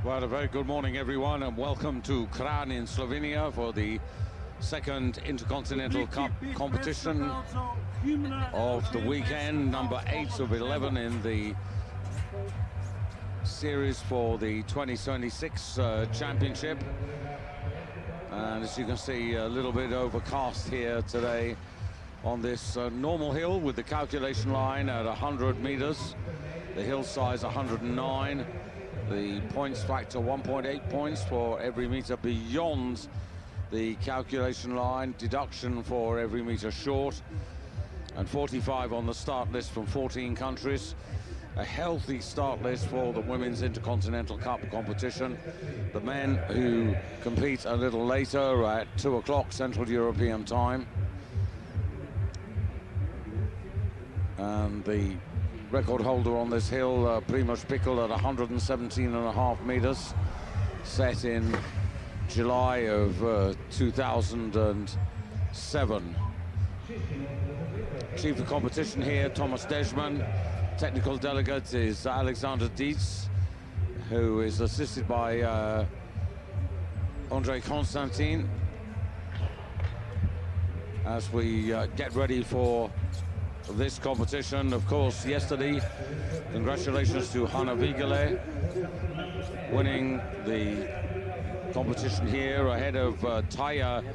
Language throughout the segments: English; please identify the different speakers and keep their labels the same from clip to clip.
Speaker 1: Well, a very good morning, everyone, and welcome to Kranj in Slovenia for the second Intercontinental Cup competition of the weekend, number 8 of 11 in the series for the 2026 championship. And as you can see, a little bit overcast here today on this normal hill with the calculation line at 100 meters, the hill size 109. The points factor 1.8 points for every meter beyond the calculation line, deduction for every meter short, and 45 on the start list from 14 countries. A healthy start list for the Women's Intercontinental Cup competition. The men who compete a little later at 2 o'clock Central European time. And the record holder on this hill, Primož Pikl, at 117.5 meters, set in July of 2007. Chief of competition here, Thomas Dejman. Technical delegate is Alexander Dietz, who is assisted by Andrei Constantin. As we get ready for this competition, of course, yesterday, congratulations to Hanna Vigele, winning the competition here ahead of Taya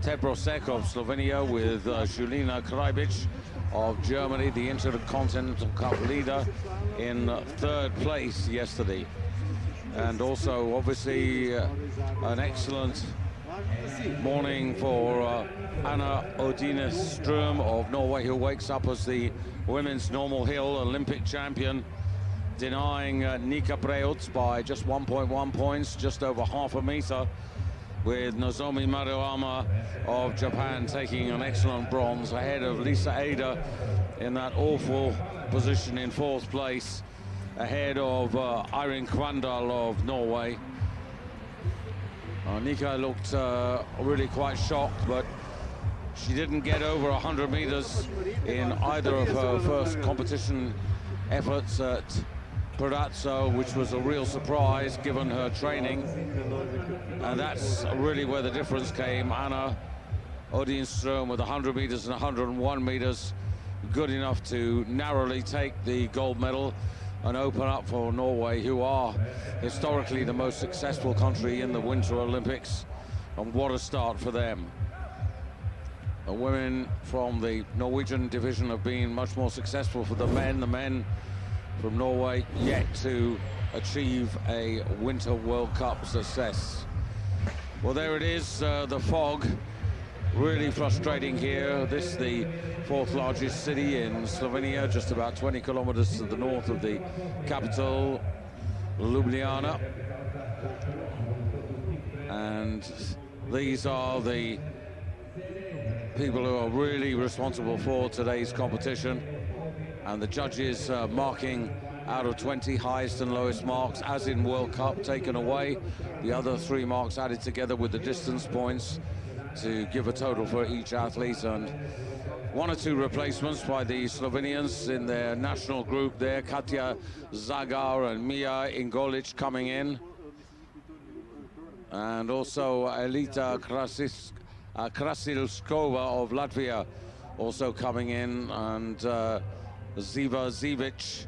Speaker 1: Tebrosek of Slovenia, with Julina Krajbic of Germany, the Intercontinental Cup leader, in third place yesterday. And also, obviously, an excellent morning for Anna Odine Strøm of Norway, who wakes up as the women's normal hill Olympic champion, denying Nika Preutz by just 1.1 points, just over half a meter, with Nozomi Maruyama of Japan taking an excellent bronze ahead of Lisa Ada in that awful position in fourth place, ahead of Eirin Kvandal of Norway. Nika looked really quite shocked, but she didn't get over 100 meters in either of her first competition efforts at Predazzo, which was a real surprise given her training. And that's really where the difference came. Anna Odine Strøm with 100 meters and 101 meters, good enough to narrowly take the gold medal and open up for Norway, who are historically the most successful country in the Winter Olympics. And what a start for them. The women from the Norwegian division have been much more successful for the men. The men from Norway yet to achieve a Winter World Cup success. Well, there it is, the fog. Really frustrating here. This is the fourth largest city in Slovenia, just about 20 kilometers to the north of the capital, Ljubljana. And these are the people who are really responsible for today's competition. And the judges marking out of 20, highest and lowest marks, as in World Cup, taken away. The other 3 marks added together with the distance points to give a total for each athlete, and 1 or 2 replacements by the Slovenians in their national group there. Katja Zagar and Mia Ingolic coming in, and also Elita Krasilskova of Latvia also coming in, and Ziva Zivic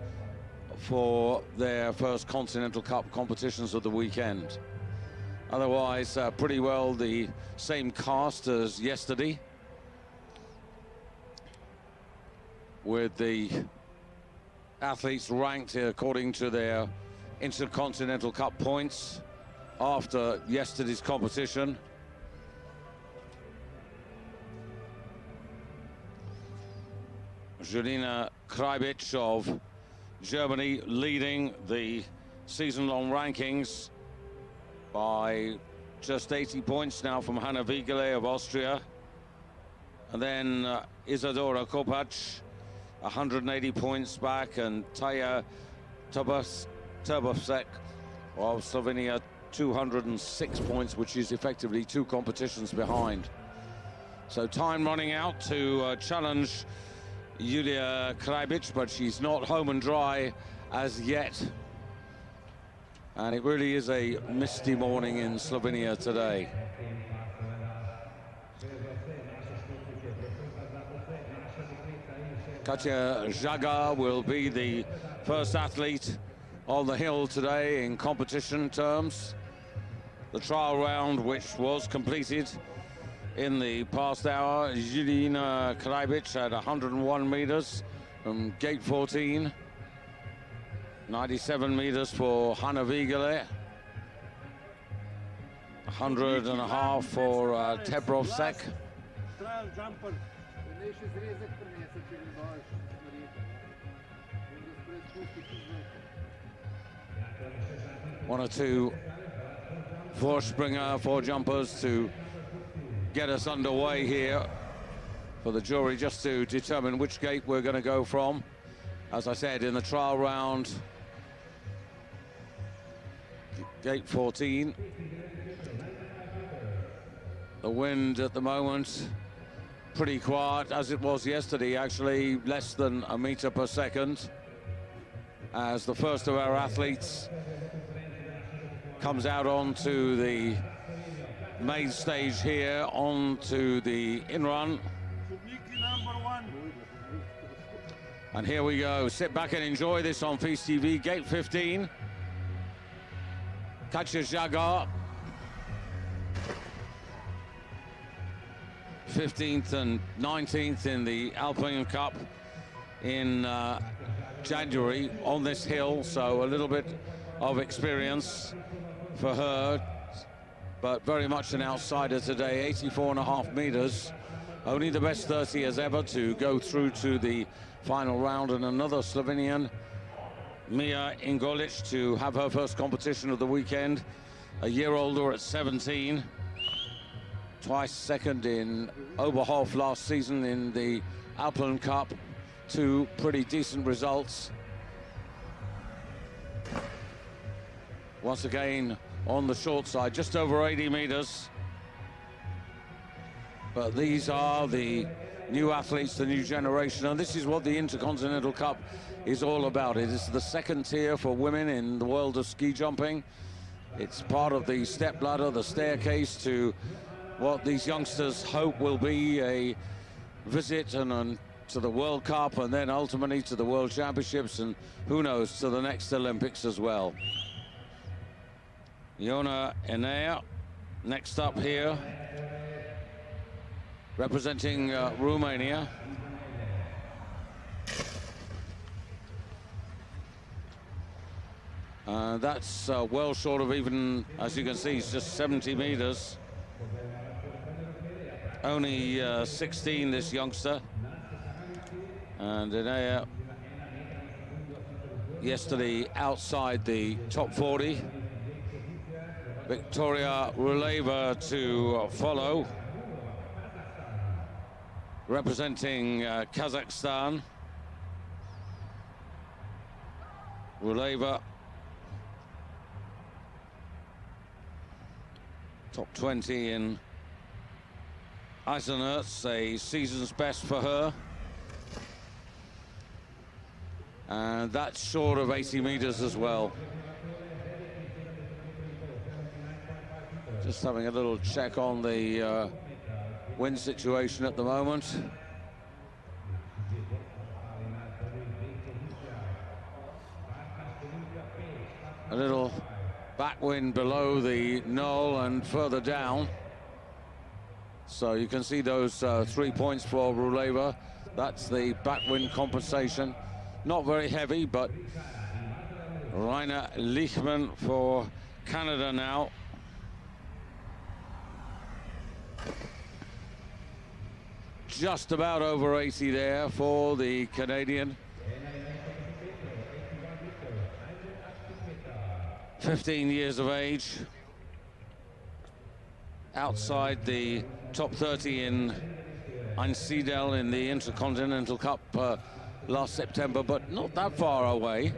Speaker 1: for their first Continental Cup competitions of the weekend. Otherwise, pretty well the same cast as yesterday, with the athletes ranked according to their Intercontinental Cup points after yesterday's competition. Julina Krajbic of Germany leading the season-long rankings by just 80 points now from Hanna Vigele of Austria. And then Isadora Kopac, 180 points back, and Taya Tebrosek of Slovenia, 206 points, which is effectively 2 competitions behind. So time running out to challenge Julia Krajbic, but she's not home and dry as yet. And it really is a misty morning in Slovenia today. Katja Žagar will be the first athlete on the hill today in competition terms. The trial round, which was completed in the past hour, Jelena Krajbic at 101 meters from gate 14. 97 meters for Hanna Vigele. 100.5 for Tebrovsek.
Speaker 2: Trial jumper.
Speaker 1: 1 or 2 four jumpers to get us underway here for the jury, just to determine which gate we're going to go from. As I said, in the trial round, gate 14. The wind at the moment pretty quiet, as it was yesterday, actually less than a meter per second, as the first of our athletes comes out onto the main stage here, onto the in-run. And here we go. Sit back and enjoy this on FIS TV. Gate 15. Katja Žagar. 15th and 19th in the Alpine Cup in January on this hill, so a little bit of experience for her, but very much an outsider today. 84.5 meters, only the best 30 as ever to go through to the final round, and another Slovenian, Mia Ingolic, to have her first competition of the weekend, a year older at 17, twice second in Oberhof last season in the Alpine Cup. 2 pretty decent results. Once again on the short side, just over 80 meters. But these are the new athletes, the new generation, and this is what the Intercontinental Cup is all about. It is the second tier for women in the world of ski jumping. It's part of the step ladder, the staircase to what these youngsters hope will be a visit to the World Cup, and then ultimately to the World Championships, and who knows, to the next Olympics as well. Iona Enea, next up here, representing Romania. That's well short of even, as you can see, it's just 70 meters. Only 16, this youngster. And Enea yesterday outside the top 40. Victoria Ruleva to follow, representing Kazakhstan. Ruleva, top 20 in Eisenerz, a season's best for her. And that's short of 80 meters as well. Just having a little check on the wind situation at the moment. A little backwind below the knoll and further down. So you can see those 3 points for Ruleva. That's the backwind compensation. Not very heavy, but Rainer Lichman for Canada now. Just about over 80 there for the Canadian. 15 years of age. Outside the top 30 in Einsiedeln in the Intercontinental Cup last September, but not that far away.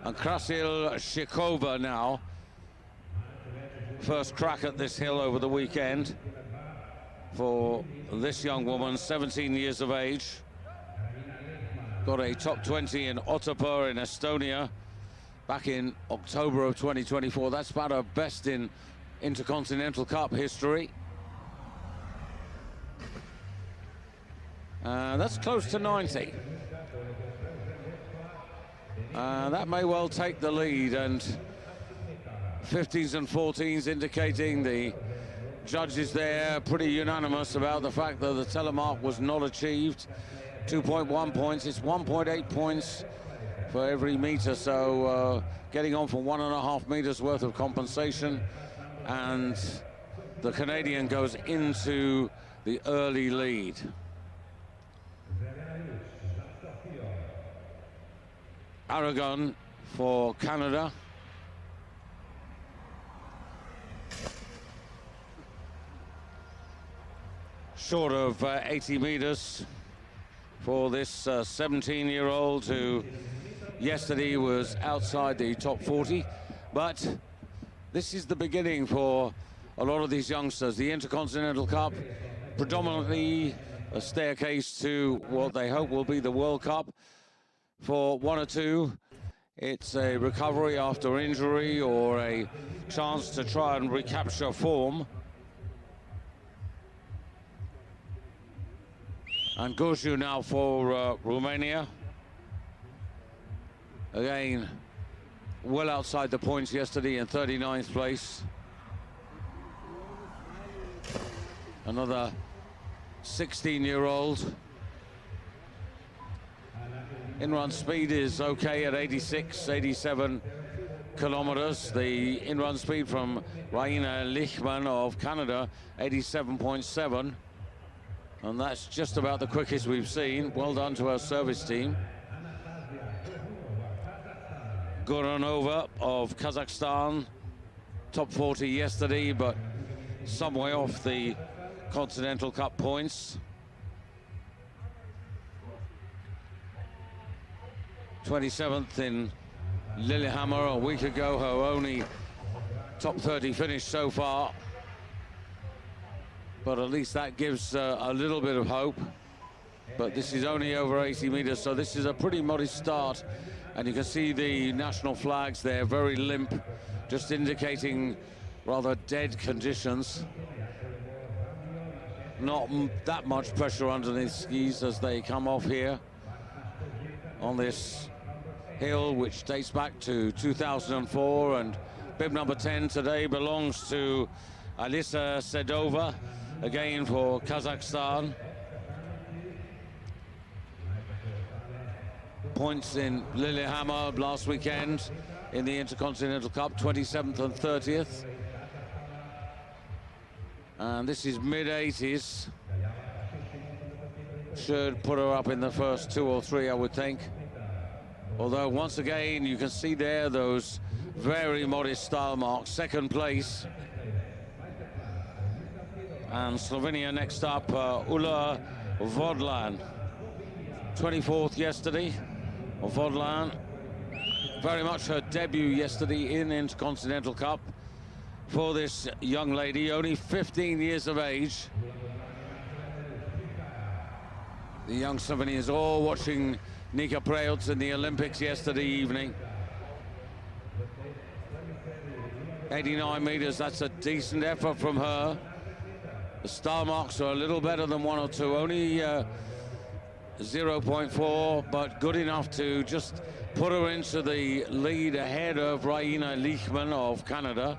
Speaker 1: And Krasil Shikova now. First crack at this hill over the weekend for this young woman, 17 years of age. Got a top 20 in Otepää in Estonia back in October of 2024. That's about her best in Intercontinental Cup history. That's close to 90. That may well take the lead, and 15s and 14s indicating the judges there pretty unanimous about the fact that the telemark was not achieved. 2.1 points, it's 1.8 points for every meter, so getting on for 1.5 meters worth of compensation, and the Canadian goes into the early lead. Aragon for Canada. Short of 80 meters for this 17-year-old who yesterday was outside the top 40. But this is the beginning for a lot of these youngsters. The Intercontinental Cup, predominantly a staircase to what they hope will be the World Cup. For one or two, it's a recovery after injury or a chance to try and recapture form. And Gurju now for Romania. Again, well outside the points yesterday in 39th place. Another 16-year-old. In-run speed is okay at 86, 87 kilometers. The in-run speed from Raina Lichman of Canada, 87.7. And that's just about the quickest we've seen. Well done to our service team. Goranova of Kazakhstan, top 40 yesterday, but some way off the Continental Cup points. 27th in Lillehammer a week ago, her only top 30 finish so far. But at least that gives a little bit of hope. But this is only over 80 meters, so this is a pretty modest start. And you can see the national flags there, very limp, just indicating rather dead conditions. Not that much pressure underneath skis as they come off here on this hill, which dates back to 2004, and bib number 10 today belongs to Alisa Sedova, again for Kazakhstan. Points in Lillehammer last weekend in the Intercontinental Cup, 27th and 30th. And this is mid-80s. Should put her up in the first 2 or 3, I would think. Although, once again, you can see there those very modest style marks. Second place. And Slovenia next up, Ula Vodlan. 24th yesterday. Vodlan, very much her debut yesterday in Intercontinental Cup for this young lady, only 15 years of age. The young Slovenians all watching Nika Preoc in the Olympics yesterday evening. 89 meters, that's a decent effort from her. The star marks are a little better than 1 or 2, only 0.4, but good enough to just put her into the lead ahead of Raina Lichman of Canada.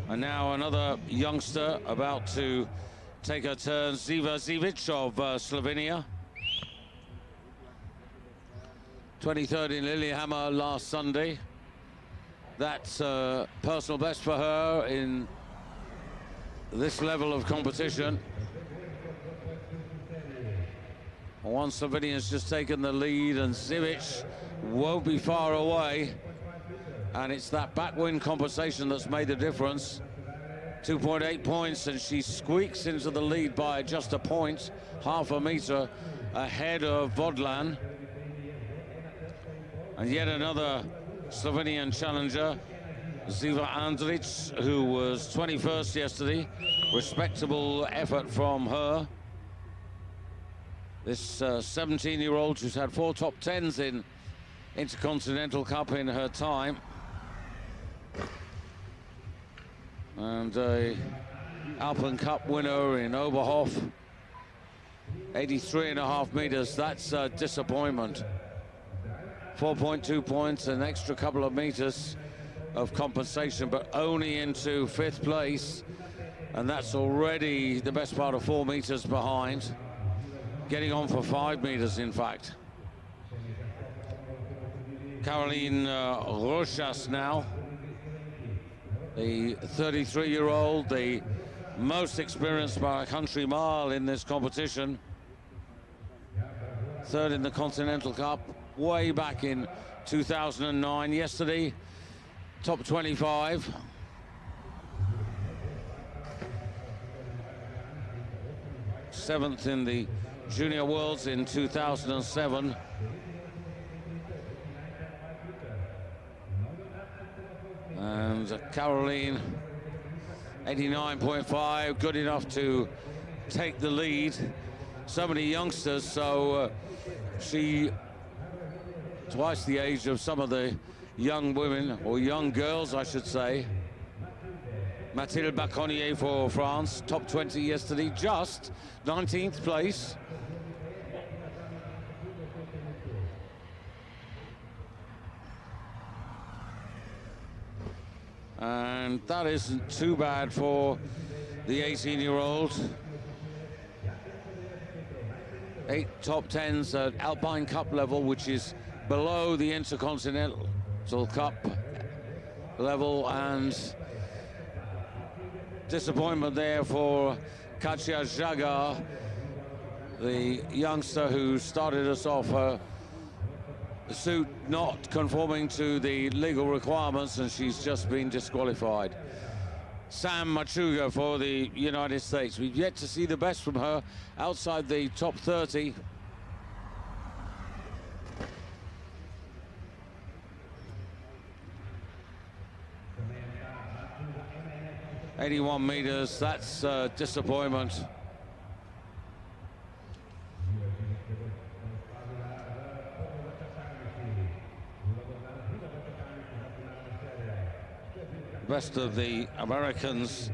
Speaker 1: And now another youngster about to take her turn, Ziva Zivic of Slovenia. 23rd in Lillehammer last Sunday. That's a personal best for her in this level of competition. One Slovenian's just taken the lead, and Zivic won't be far away. And it's that backwind compensation that's made the difference. 2.8 points, and she squeaks into the lead by just a point, half a meter ahead of Vodlan. And yet another Slovenian challenger, Ziva Andrić, who was 21st yesterday. Respectable effort from her. This 17-year-old who's had 4 top 10s in Intercontinental Cup in her time. And a Alpine Cup winner in Oberhof. 83.5 meters, that's a disappointment. 4.2 points, an extra couple of meters of compensation, but only into 5th place. And that's already the best part of 4 meters behind. Getting on for 5 meters, in fact. Caroline Rochas now, the 33-year-old, the most experienced by a country mile in this competition. 3rd in the Continental Cup, way back in 2009. Yesterday, top 25. Seventh in the Junior Worlds in 2007. And Caroline, 89.5, good enough to take the lead. So many youngsters, so she twice the age of some of the young women, or young girls, I should say. Mathilde Baconnier for France, top 20 yesterday, just 19th place. And that isn't too bad for the 18-year-old. 8 top 10s at Alpine Cup level, which is below the Intercontinental Cup level, and disappointment there for Katja Jagar, the youngster who started us off, the suit not conforming to the legal requirements, and she's just been disqualified. Sam Machuga for the United States. We've yet to see the best from her outside the top 30. ...81 meters, that's a disappointment. Best of the Americans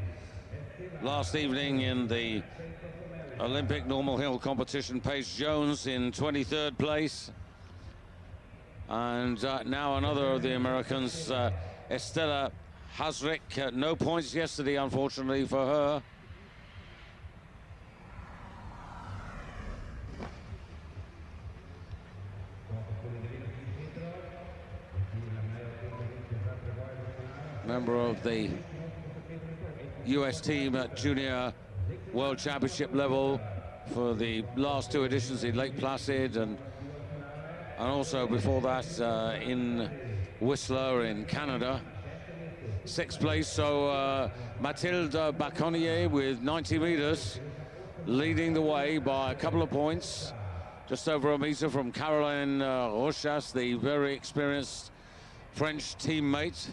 Speaker 1: last evening in the Olympic normal hill competition. Paige Jones in 23rd place. And now another of the Americans, Estella Hasrick. No points yesterday, unfortunately, for her. Member of the US team at Junior World Championship level for the last 2 editions in Lake Placid, and also before that in Whistler in Canada. 6th place, so Mathilde Baconnier with 90 meters, leading the way by a couple of points, just over a meter from Caroline Rochas, the very experienced French teammate.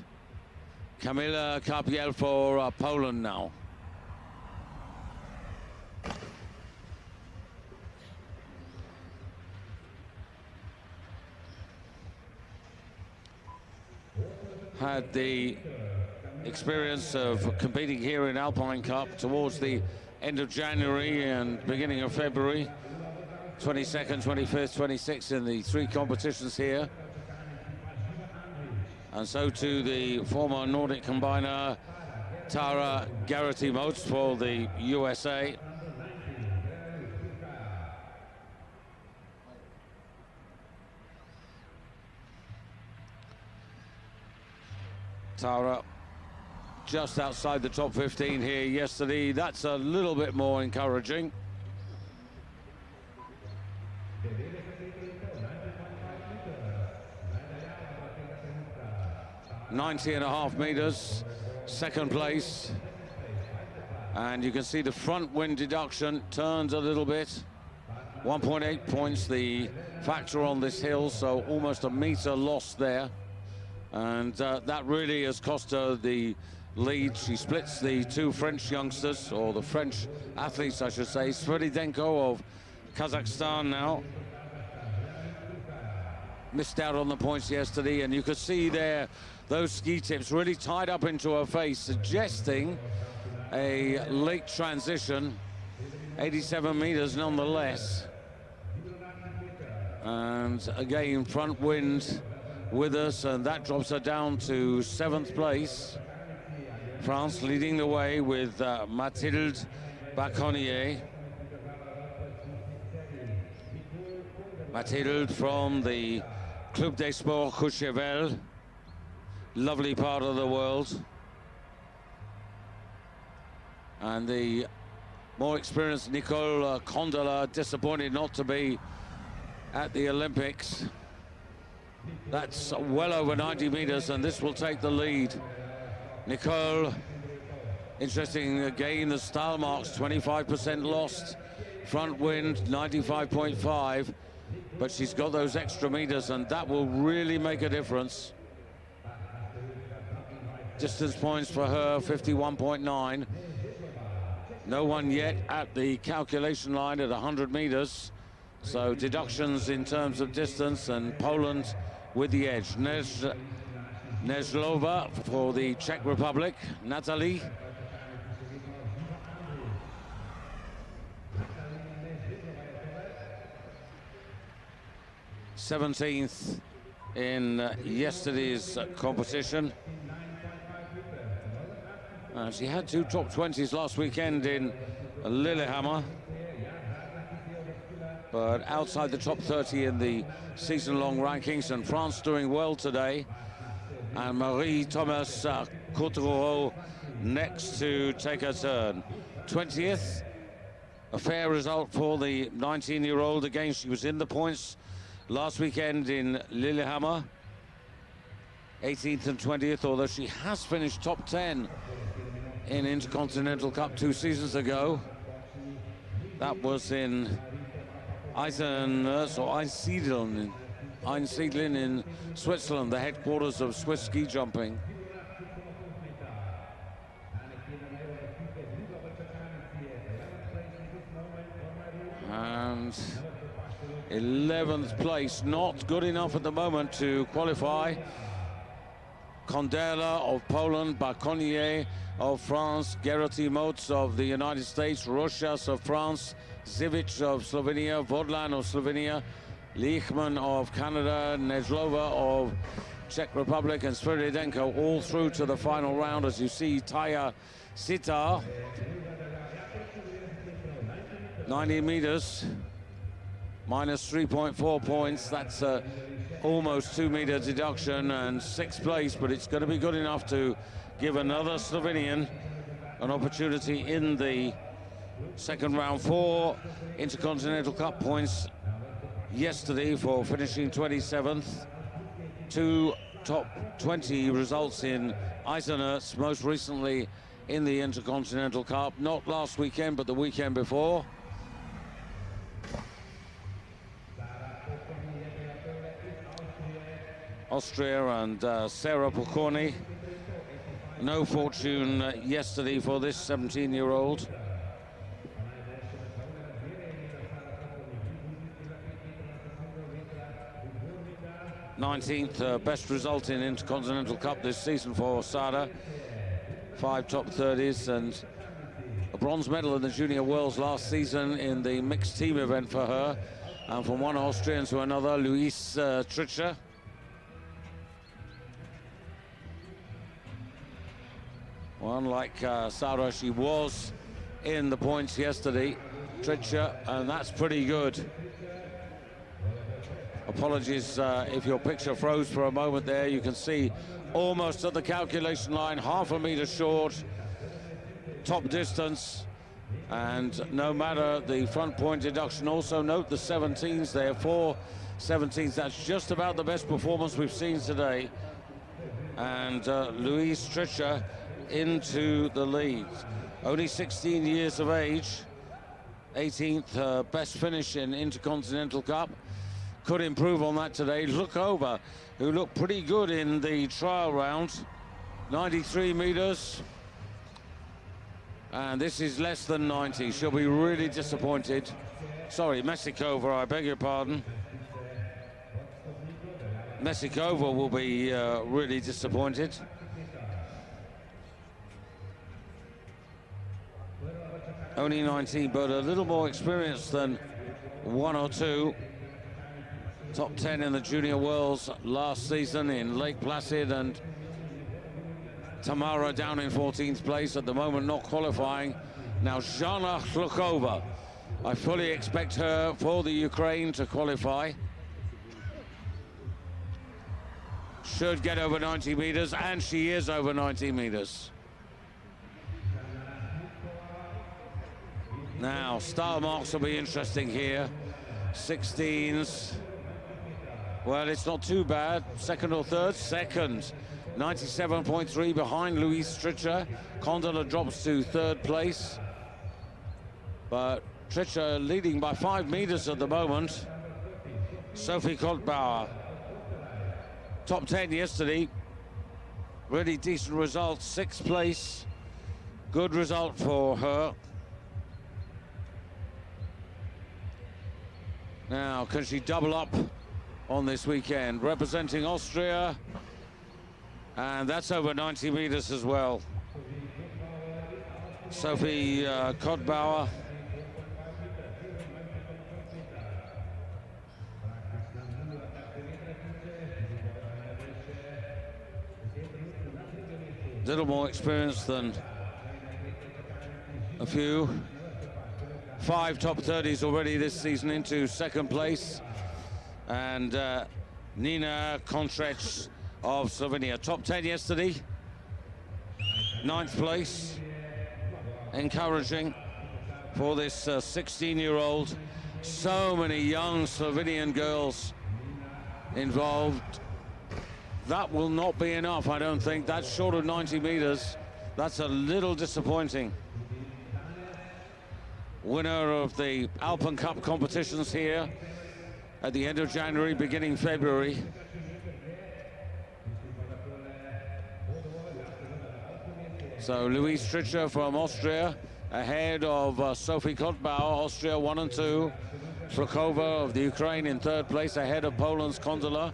Speaker 1: Camila Carpiel for Poland now. Had the experience of competing here in Alpine Cup towards the end of January and beginning of February. 22nd, 25th, 26th in the 3 competitions here. And so to the former Nordic Combiner, Tara Garrity-Moats for the USA. Tara just outside the top 15 here yesterday. That's a little bit more encouraging. .90.5 meters, 2nd place. And you can see the front wind deduction turns a little bit. 1.8 points the factor on this hill, so almost a meter lost there. And that really has cost her the lead. She splits the 2 French youngsters, or the French athletes, I should say. Sviridenko of Kazakhstan now. missed out on the points yesterday, and you could see there those ski tips really tied up into her face, suggesting a late transition. 87 meters nonetheless. And again, front wind with us, and that drops her down to 7th place. France leading the way with Mathilde Baconnier. Mathilde from the Club des Sports Courchevel. Lovely part of the world. And the more experienced Nicole Condola, disappointed not to be at the Olympics. That's well over 90 meters, and this will take the lead. Nicole, interesting again, the style marks, 25% lost. Front wind, 95.5, but she's got those extra meters, and that will really make a difference. Distance points for her, 51.9. No one yet at the calculation line at 100 meters. So deductions in terms of distance, and Poland with the edge. Nezlova for the Czech Republic. Natalie. '17th in yesterday's competition. She had 2 top 20s last weekend in Lillehammer, but outside the top 30 in the season-long rankings, and France doing well today. And Marie-Thomas Coutreau next to take her turn. 20th, a fair result for the 19-year-old. Again, she was in the points last weekend in Lillehammer. 18th and 20th, although she has finished top 10 in Intercontinental Cup 2 seasons ago. That was in Einsiedeln in Switzerland, the headquarters of Swiss ski jumping. And 11th place, not good enough at the moment to qualify. Kondela of Poland, Baconnier of France, Gerety Motes of the United States, Rochas of France, Zivic of Slovenia, Vodlan of Slovenia, Leichmann of Canada, Nezlova of Czech Republic, and Sviridenko all through to the final round. As you see, Taya Sitar, 90 meters, minus 3.4 points. That's almost 2-meter deduction, and 6th place, but it's going to be good enough to give another Slovenian an opportunity in the second round. 4 Intercontinental Cup points yesterday for finishing 27th. 2 top 20 results in Eisenerz, most recently in the Intercontinental Cup, not last weekend, but the weekend before. Austria and Sarah Pokorny. No fortune yesterday for this 17-year-old. '19th best result in Intercontinental Cup this season for Sada. 5 top 30s and a bronze medal in the Junior Worlds last season in the mixed team event for her. And from one Austrian to another, Luis Tricher. One like Sarah, she was in the points yesterday, Tricher, and that's pretty good. Apologies if your picture froze for a moment there. You can see almost at the calculation line, half a meter short, top distance. And no matter the front point deduction, also note the 17s there, 4 17s. That's just about the best performance we've seen today. And Luis Tricher into the lead. Only 16 years of age, 18th best finish in Intercontinental Cup. Could improve on that today. Look over, who looked pretty good in the trial round. 93 meters. And this is less than 90. She'll be really disappointed. Sorry, Mesikova, I beg your pardon. Mesikova will be really disappointed. Only 19, but a little more experienced than one or two. Top 10 in the Junior Worlds last season in Lake Placid, and Tamara down in 14th place at the moment, not qualifying. Now Zhana Hlukova, I fully expect her for the Ukraine to qualify. Should get over 90 meters, and she is over 90 meters. Now, style marks will be interesting here. 16s. Well, it's not too bad. Second or third? Second. 97.3 behind Louise Stritcher. Condola drops to third place. But Stritcher leading by 5 meters at the moment. Sophie Kottbauer, top 10 yesterday. Really decent result, 6th place. Good result for her. Now, can she double up on this weekend? Representing Austria, and that's over 90 meters as well. Sophie Kottbauer. Little more experienced than a few. 5 top 30s already this season into second place. And Nina Kontrec of Slovenia, top 10 yesterday. 9th place. Encouraging for this 16-year-old. So many young Slovenian girls involved. That will not be enough, I don't think. That's short of 90 meters. That's a little disappointing. Winner of the Alpine Cup competitions here at the end of January, beginning February. So Louise Stritcher from Austria ahead of Sophie Kottbauer, Austria 1 and 2. Hlukova of the Ukraine in 3rd place, ahead of Poland's Kondola.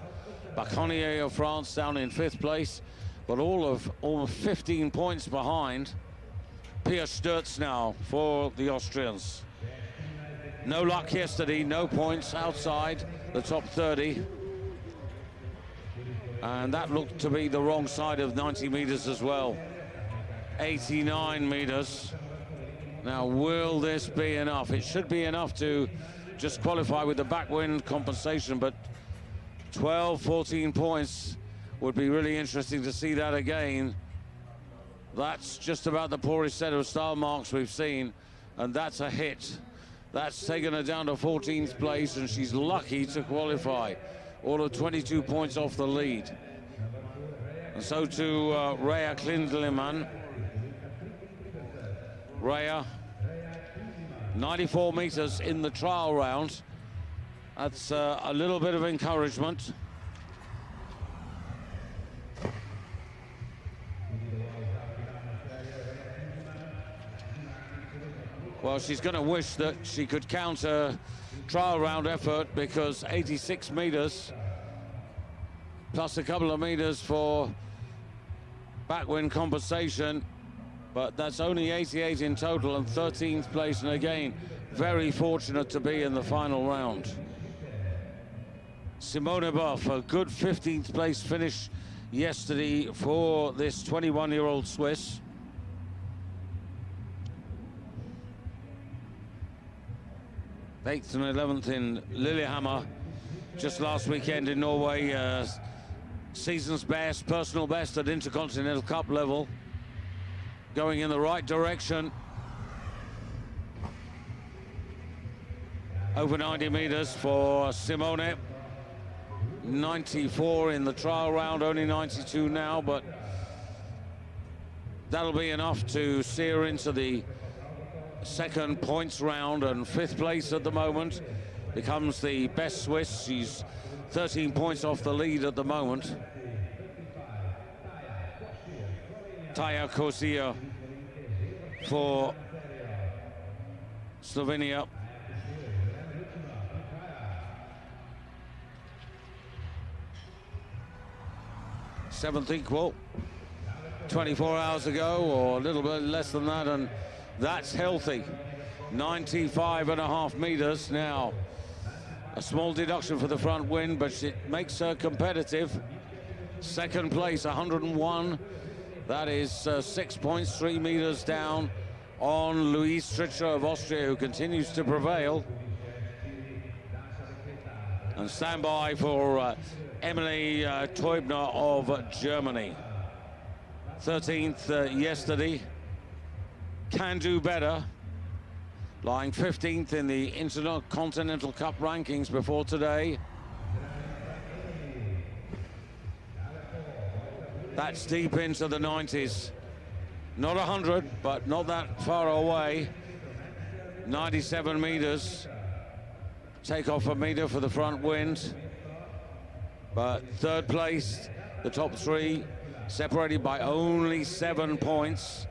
Speaker 1: Baconier of France down in 5th place, but all of almost 15 points behind. Pia Sturz now for the Austrians. No luck yesterday, no points outside the top 30. And that looked to be the wrong side of 90 meters as well. 89 meters. Now, will this be enough? It should be enough to just qualify with the backwind compensation, but 12, 14 points would be really interesting to see that again. That's just about the poorest set of style marks we've seen, and that's a hit. That's taken her down to 14th place, and she's lucky to qualify. All of 22 points off the lead. And so to Rhea Klindleman. Rhea, 94 meters in the trial round. That's a little bit of encouragement. Well, she's going to wish that she could count her trial round effort, because 86 meters plus a couple of meters for backwind compensation, but that's only 88 in total and 13th place, and again, very fortunate to be in the final round. Simone Buff, a good 15th place finish yesterday for this 21-year-old Swiss. Eighth and 11th in Lillehammer just last weekend in Norway. Season's best, personal best at Intercontinental Cup level. Going in the right direction. Over 90 meters for Simone. 94 in the trial round, only 92 now, but that'll be enough to see her into the second points round, and 5th place at the moment. Becomes the best Swiss. She's 13 points off the lead at the moment. Taya Kosia for Slovenia. 7th equal 24 hours ago, or a little bit less than that, and that's healthy. 95.5 meters now. A small deduction for the front wind, but it makes her competitive. Second place, 101. That is 6.3 meters down on Louise Stricher of Austria, who continues to prevail. And stand by for Emily Teubner of Germany. 13th yesterday. Can do better. Lying 15th in the Intercontinental Cup rankings before today. That's deep into the 90s. Not 100, but not that far away. 97 meters. Take off a meter for the front wind. But third place, the top three, separated by only 7 points.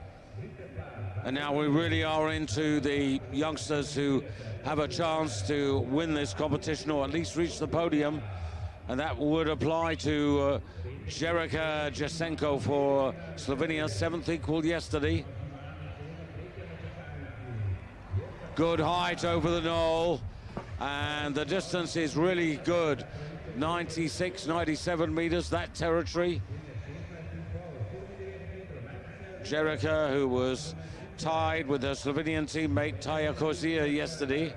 Speaker 1: And now we really are into the youngsters who have a chance to win this competition, or at least reach the podium. And that would apply to Jerica Jasenko for Slovenia, 7th equal yesterday. Good height over the knoll, and the distance is really good. 96, 97 meters, that territory. Jerica, who was tied with her Slovenian teammate Taya Kozia yesterday.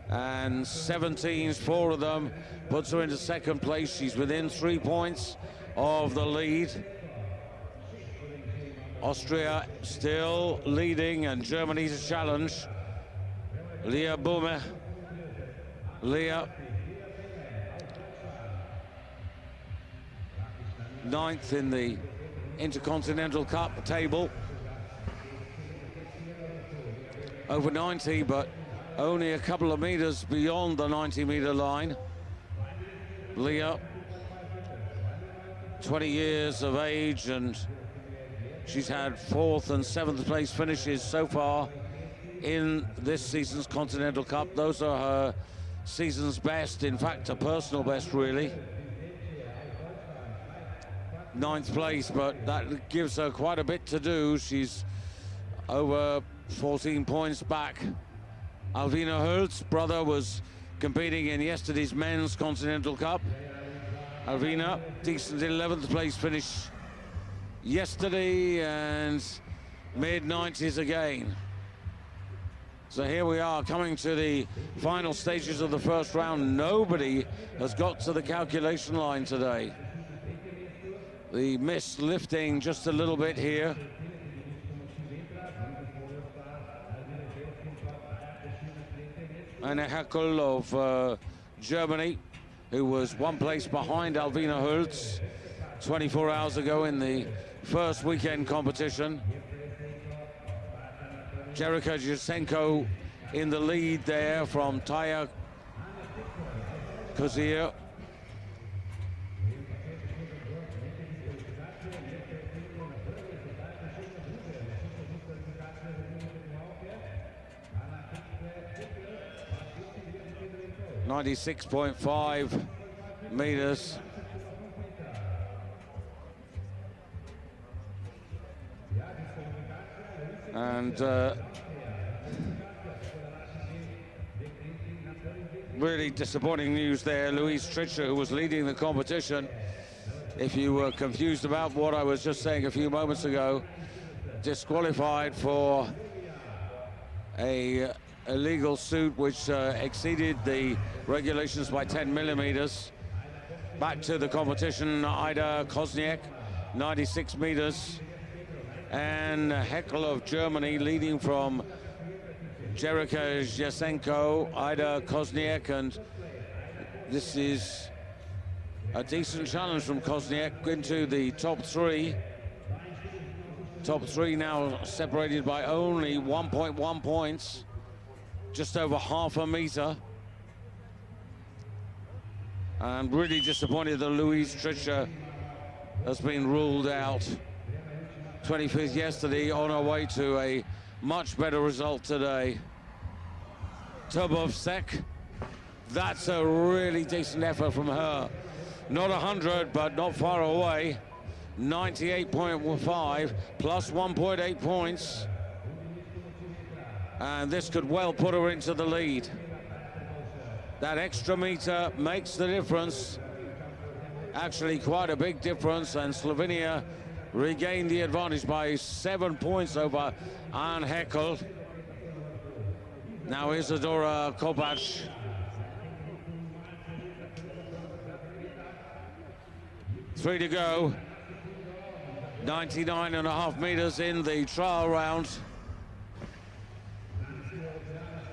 Speaker 1: And 17s, 4 of them, puts her into second place. She's within 3 points of the lead. Austria still leading, and Germany to challenge. Leah Bume. Leah, 9th in the Intercontinental Cup table. Over 90, but only a couple of meters beyond the 90-meter line. Leah, 20 years of age, and she's had 4th and 7th place finishes so far in this season's Continental Cup. Those are her season's best, in fact, a personal best, really. 9th place, but that gives her quite a bit to do. She's over 14 points back. Alvina Hölz's brother was competing in yesterday's men's Continental Cup. Alvina, decent 11th place finish yesterday, and mid-90s again. So here we are, coming to the final stages of the first round. Nobody has got to the calculation line today. The mist lifting just a little bit here. Anne Heckel of Germany, who was 1 place behind Alvina Hölz 24 hours ago in the first weekend competition. Jerica Jasenko in the lead there from Taya Kozia. .5 meters. And really disappointing news there. Louise Stricher, who was leading the competition, if you were confused about what I was just saying a few moments ago, disqualified for a illegal suit which exceeded the regulations by 10 millimeters. Back to the competition, Ida Kosniak, 96 meters. And Heckel of Germany leading from Jerica Jasenko, Ida Kosniak, and this is a decent challenge from Kosniak into the top three. Top three now separated by only 1.1 points. Just over half a meter. And really disappointed that Louise Stricher has been ruled out. 25th yesterday, on her way to a much better result today. Tobovsek, that's a really decent effort from her. Not 100, but not far away. 98.5 plus 1.8 points. And this could well put her into the lead. That extra meter makes the difference. Actually, quite a big difference, and Slovenia regained the advantage by 7 points over Anne Heckel. Now Isadora Kopac. Three to go. 99.5 meters in the trial round.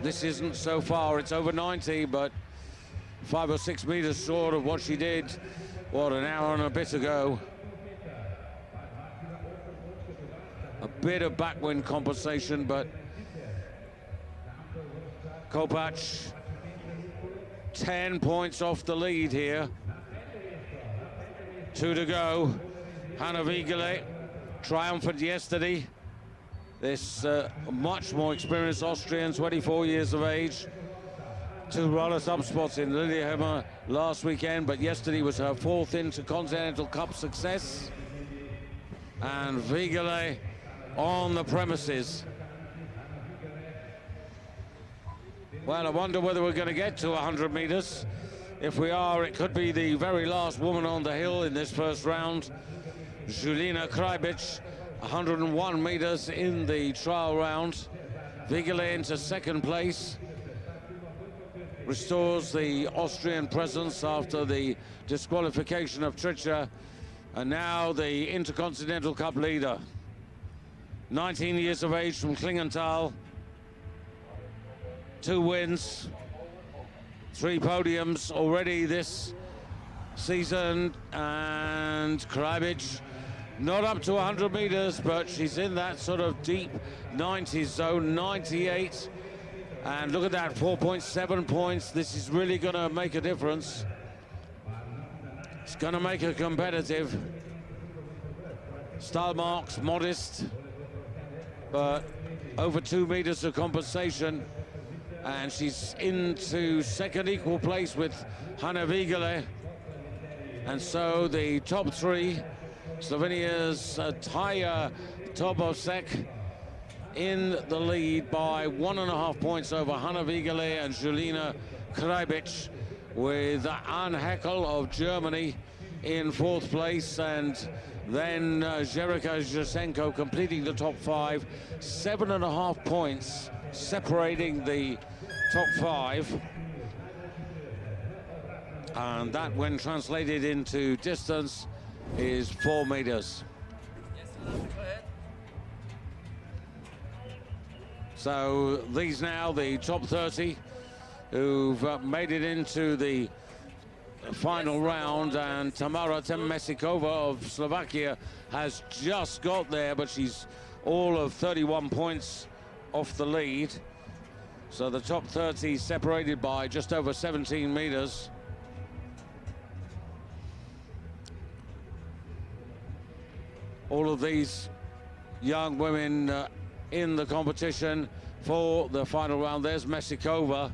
Speaker 1: This isn't so far, it's over 90, but 5 or 6 meters short of what she did, what, an hour and a bit ago. A bit of backwind compensation, but Kopac 10 points off the lead here. 2 to go. Hanna Wiegele, triumphant yesterday. This much more experienced Austrian, 24 years of age. 2 runners-up spots in Lillehammer last weekend, but yesterday was her 4th Intercontinental Cup success. And Wiegele on the premises. Well, I wonder whether we're going to get to 100 meters. If we are, it could be the very last woman on the hill in this first round. Julina Krajbic, 101 meters in the trial round. Wiegele into second place. Restores the Austrian presence after the disqualification of Tricher. And now the Intercontinental Cup leader. 19 years of age from Klingenthal. 2 wins, 3 podiums already this season. And Krajbic, not up to 100 meters, but she's in that sort of deep 90s zone, 98. And look at that, 4.7 points. This is really going to make a difference. It's going to make her competitive. Style marks modest, but over 2 meters of compensation. And she's into second equal place with Hanna Wiegele. And so the top 3, Slovenia's Taja Tobosek in the lead by 1.5 points over Hanna Wiegele and Julina Krajbic, with Anne Heckel of Germany in 4th place, and then Zherika Zhisenko completing the top 5. 7.5 points separating the top 5. And that, when translated into distance, is 4 meters. So these now, the top 30 who've made it into the final round, and Tamara Temesikova of Slovakia has just got there, but she's all of 31 points off the lead. So the top 30 separated by just over 17 meters. All of these young women in the competition for the final round. There's Mesikova.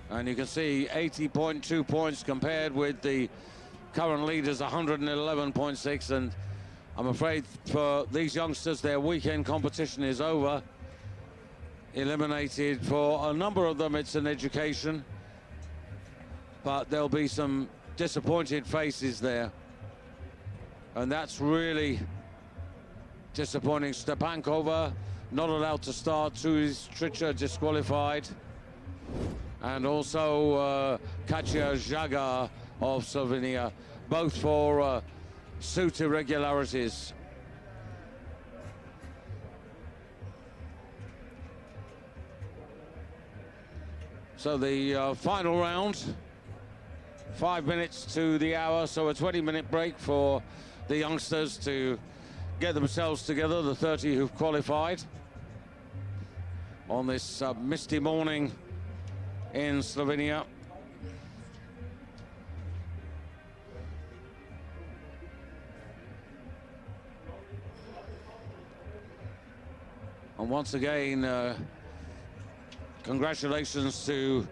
Speaker 1: And you can see 80.2 points compared with the current leaders, 111.6. And I'm afraid for these youngsters, their weekend competition is over. Eliminated. For a number of them, it's an education. But there'll be some disappointed faces there. And that's really disappointing. Stepankova not allowed to start. Tricher disqualified. And also Katja Žagar of Slovenia, both for suit irregularities. So the final round, 5 minutes to the hour, so a 20-minute break for the youngsters to get themselves together, the 30 who've qualified on this misty morning in Slovenia. And once again, congratulations to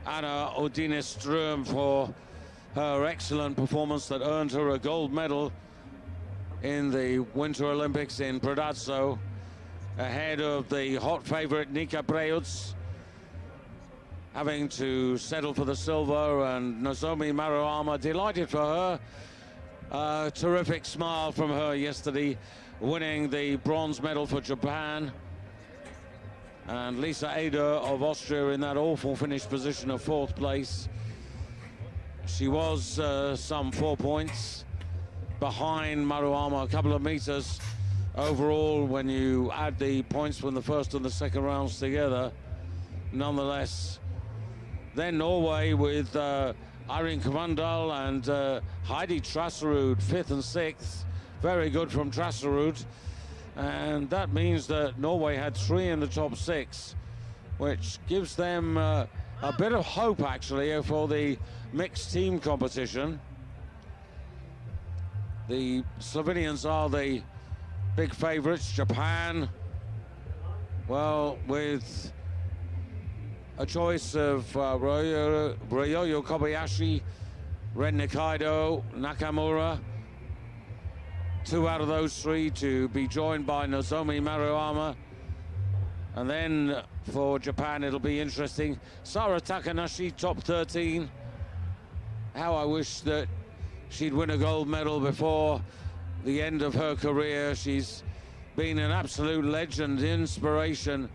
Speaker 1: Anna Odine-Ström for her excellent performance that earned her a gold medal in the Winter Olympics in Predazzo, ahead of the hot favorite Nika Preuts, having to settle for the silver, and Nozomi Maruyama, delighted for her. A terrific smile from her yesterday, winning the bronze medal for Japan. And Lisa Eder of Austria in that awful finished position of 4th place. She was some 4 points behind Maruyama, a couple of meters overall when you add the points from the first and the second rounds together. Nonetheless, then Norway with Irene Kvandal and Heidi Trasserud, 5th and 6th. Very good from Trasserud. And that means that Norway had 3 in the top 6, which gives them a bit of hope, actually, for the mixed team competition. The Slovenians are the big favorites. Japan, well, with a choice of Ryoyo Kobayashi, Ren Nikaido, Nakamura. 2 out of those 3 to be joined by Nozomi Maruyama. And then for Japan, it'll be interesting. Sara Takanashi, top 13. How I wish that she'd win a gold medal before the end of her career. She's been an absolute legend, inspiration,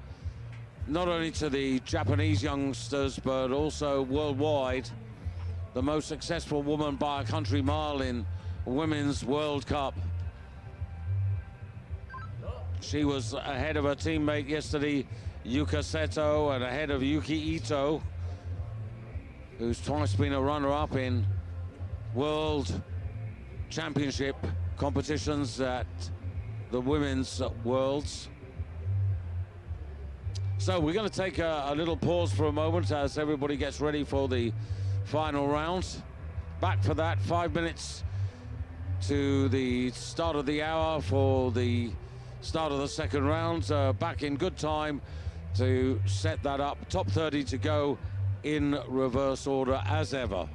Speaker 1: not only to the Japanese youngsters, but also worldwide. The most successful woman by a country mile in Women's World Cup. She was ahead of her teammate yesterday, Yuka Seto, and ahead of Yuki Ito, who's twice been a runner-up in World Championship competitions at the Women's Worlds. So we're going to take a little pause for a moment as everybody gets ready for the final round. Back for that, 5 minutes to the start of the hour for the start of the second round. Back in good time to set that up. Top 30 to go in reverse order as ever.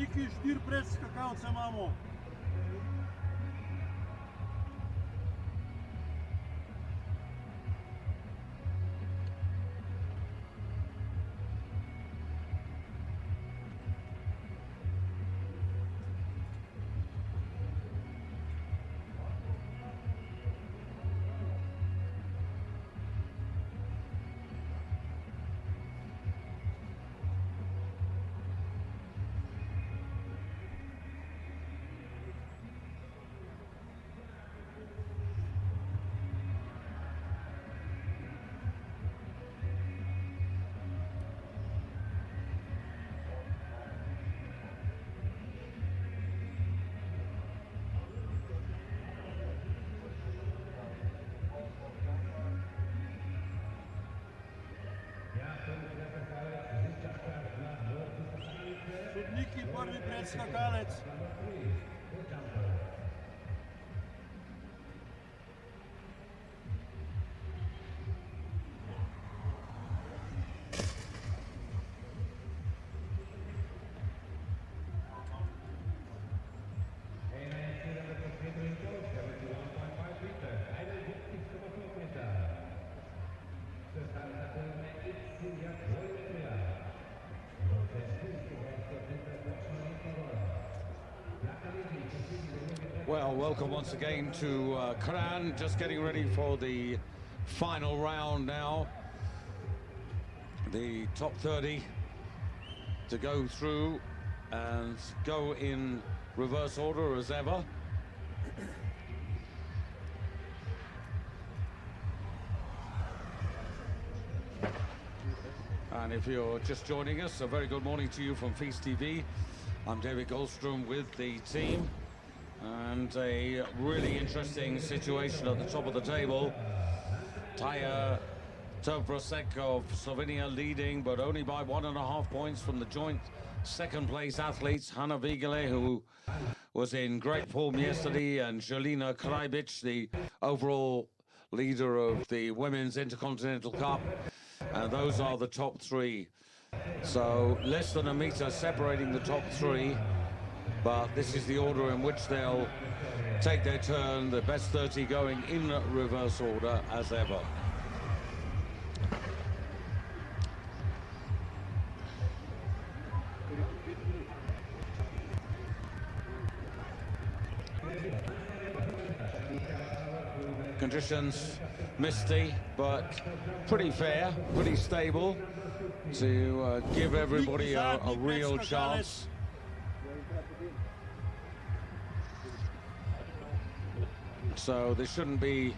Speaker 2: Sodniki 4 predskakalce imamo. Sodniki prvi predskakalec.
Speaker 1: Well, welcome once again to Kranj, just getting ready for the final round now. The top 30 to go through and go in reverse order as ever. And if you're just joining us, a very good morning to you from FIS TV. I'm David Goldstrom with the team. And a really interesting situation at the top of the table. Taja Tovrasek of Slovenia leading, but only by 1.5 points from the joint second place athletes. Hanna Vigele, who was in great form yesterday, and Jelena Krajbic, the overall leader of the Women's Intercontinental Cup. And those are the top three. So less than a meter separating the top three. But this is the order in which they'll take their turn, the best 30 going in reverse order as ever. Conditions misty, but pretty fair, pretty stable to give everybody a real chance. So there shouldn't be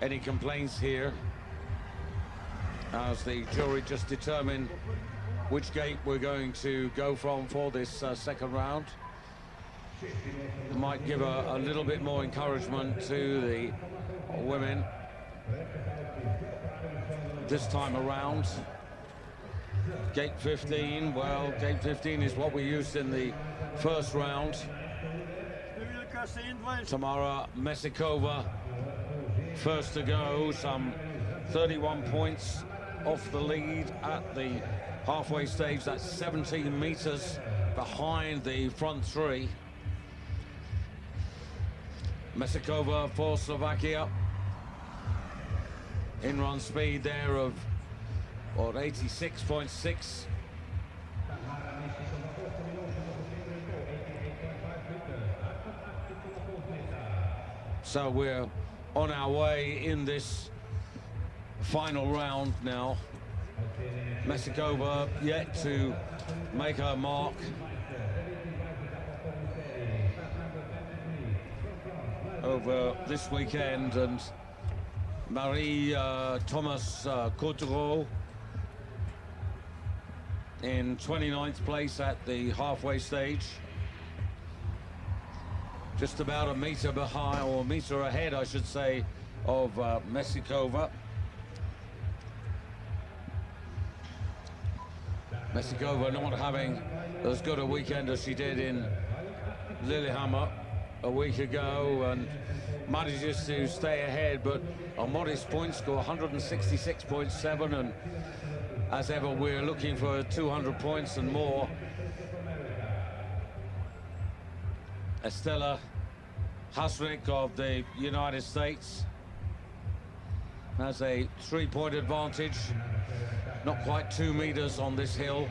Speaker 1: any complaints here, as the jury just determine which gate we're going to go from for this second round. It might give a little bit more encouragement to the women this time around. Gate 15, well, gate 15 is what we used in the first round. Tamara Mesikova, first to go, some 31 points off the lead at the halfway stage. That's 17 meters behind the front three. Mesikova for Slovakia. In-run speed there of, what, 86.6. So we're on our way in this final round now. Mesikova yet to make her mark. Over this weekend, and Marie Thomas Coutreau in 29th place at the halfway stage. Just about a meter behind, or a meter ahead, I should say, of Mesikova. Mesikova not having as good a weekend as she did in Lillehammer a week ago, and manages to stay ahead, but a modest point score, 166.7, and as ever we're looking for 200 points and more Estella Hasrick of the United States has a 3-point advantage, not quite 2 meters on this hill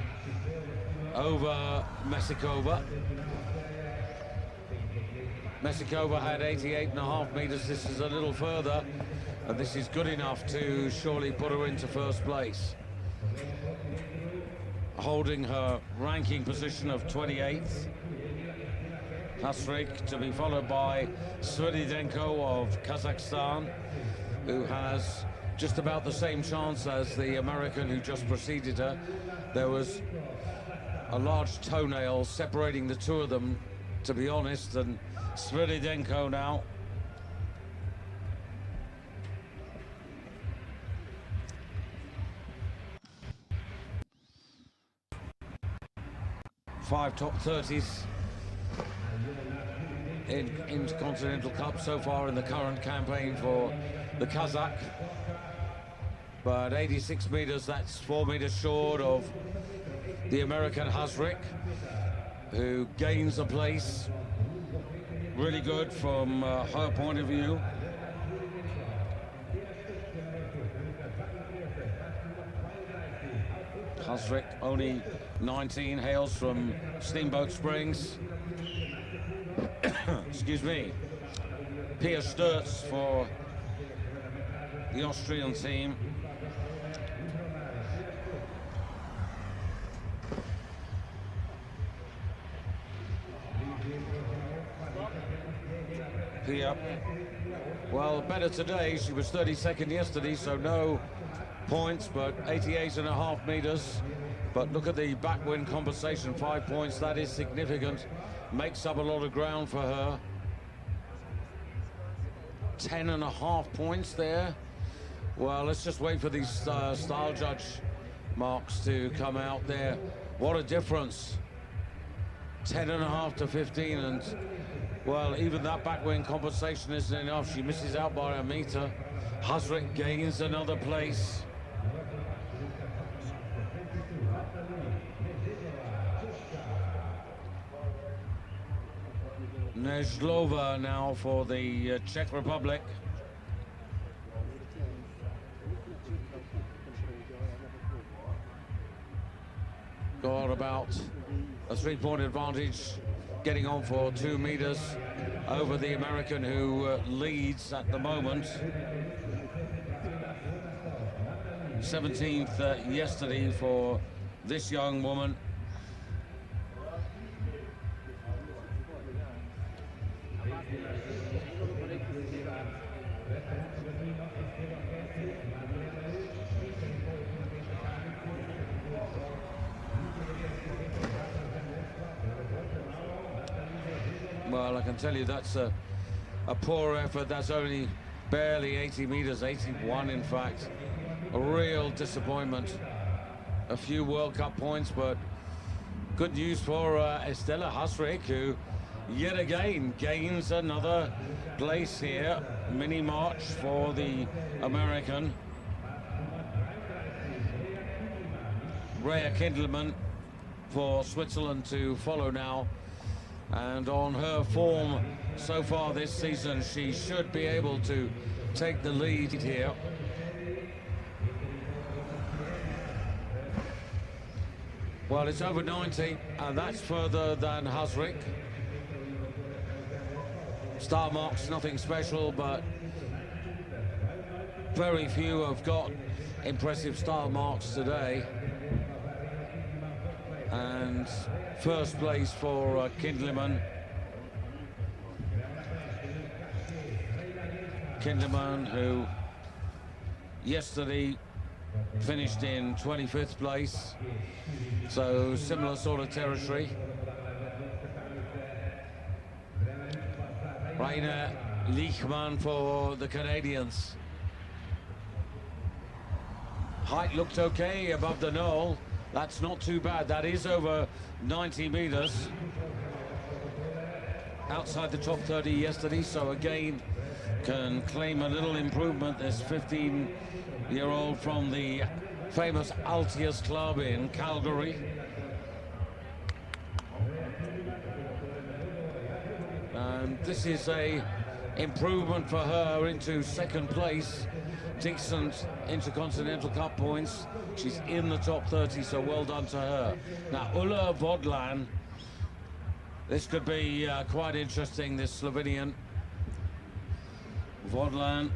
Speaker 1: over Mesikova. Mesikova had 88.5 meters. This is a little further, and this is good enough to surely put her into first place, holding her ranking position of 28th. Hasrick to be followed by Svididenko of Kazakhstan, who has just about the same chance as the American who just preceded her. There was a large toenail separating the two of them, to be honest, and Svididenko now. Five top 30s in Intercontinental Cup so far in the current campaign for the Kazakh. But 86 meters, that's 4 meters short of the American Hasrick, who gains a place. Really good from her point of view. Hasrick, only 19, hails from Steamboat Springs. Excuse me. Pia Sturz for the Austrian team. Pia, well, better today. She was 32nd yesterday, so no points, but 88.5 meters. But look at the backwind compensation, 5 points. That is significant. Makes up a lot of ground for her. 10.5 points there. Well, let's just wait for these style judge marks to come out there. What a difference. 10.5 to 15, and well, even that backwind compensation isn't enough. She misses out by a meter. Hasrick gains another place. Nezhlova now for the Czech Republic. Got about a 3-point advantage, getting on for 2 meters over the American who leads at the moment. 17th yesterday for this young woman. Well, I can tell you that's a poor effort. That's only barely 80 meters, 81 in fact. A real disappointment. A few World Cup points, but good news for Estella Hasrick, who yet again gains another place here. Mini march for the American. Rhea Kindelman for Switzerland to follow now. And on her form so far this season, she should be able to take the lead here. Well, it's over 90, and that's further than Hasrick. Star marks, nothing special, but very few have got impressive star marks today. And first place for Kindelman. Kindelman, who yesterday finished in 25th place, so similar sort of territory. Rainer Lichmann for the Canadians. Height looked okay above the knoll. That's not too bad. That is over 90 meters. Outside the top 30 yesterday, so again can claim a little improvement. This 15-year-old from the famous Altius Club in Calgary. and this is a improvement for her into second place. Decent Intercontinental Cup points. She's in the top 30, so well done to her. Now, Ulla Vodlan, this could be quite interesting, this Slovenian. Vodlan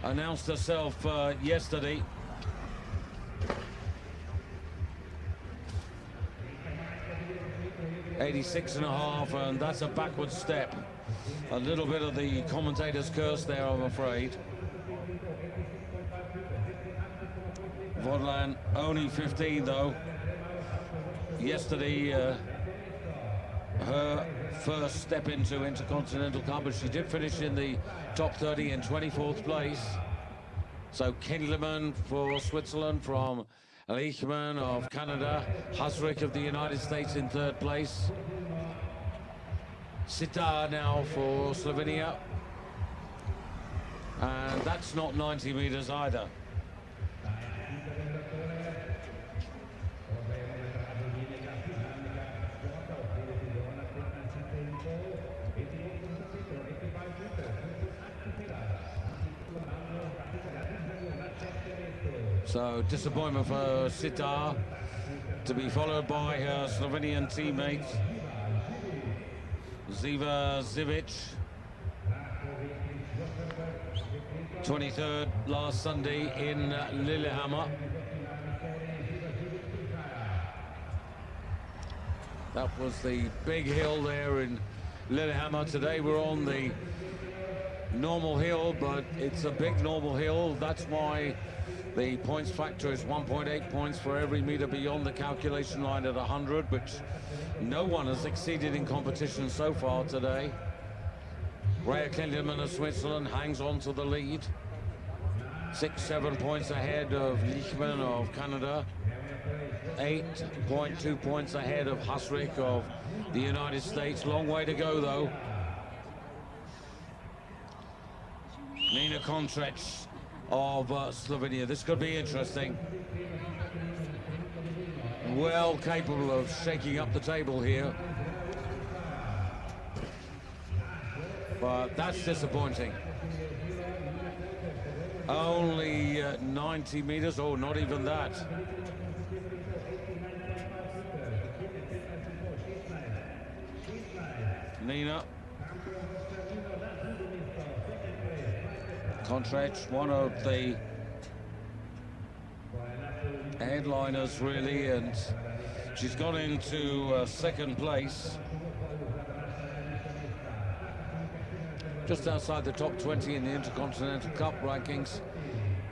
Speaker 1: announced herself yesterday. .86.5, and that's a backward step. A little bit of the commentator's curse there, I'm afraid. Vodlan only 15 though. Yesterday, her first step into Intercontinental Cup, but she did finish in the top 30 in 24th place. So Kindleman for Switzerland from Leichmann of Canada, Hasrick of the United States in third place. Sitar now for Slovenia. And that's not 90 meters either. So disappointment for Sitar, to be followed by her Slovenian teammate Ziva Zivic. 23rd last Sunday in Lillehammer. That was the big hill there in Lillehammer. Today we're on the normal hill, but it's a big normal hill. That's why the points factor is 1.8 points for every meter beyond the calculation line at 100, which no one has exceeded in competition so far today. Rhea Kinderman of Switzerland hangs on to the lead. 6-7 points ahead of Leichmann of Canada. 8.2 points ahead of Hasrick of the United States. Long way to go though. Nina Kontrec of Slovenia. This could be interesting. Well capable of shaking up the table here. But that's disappointing. Only 90 meters, or not even that. Nina Kontrec, one of the headliners really, and she's got into second place. Just outside the top 20 in the Intercontinental Cup rankings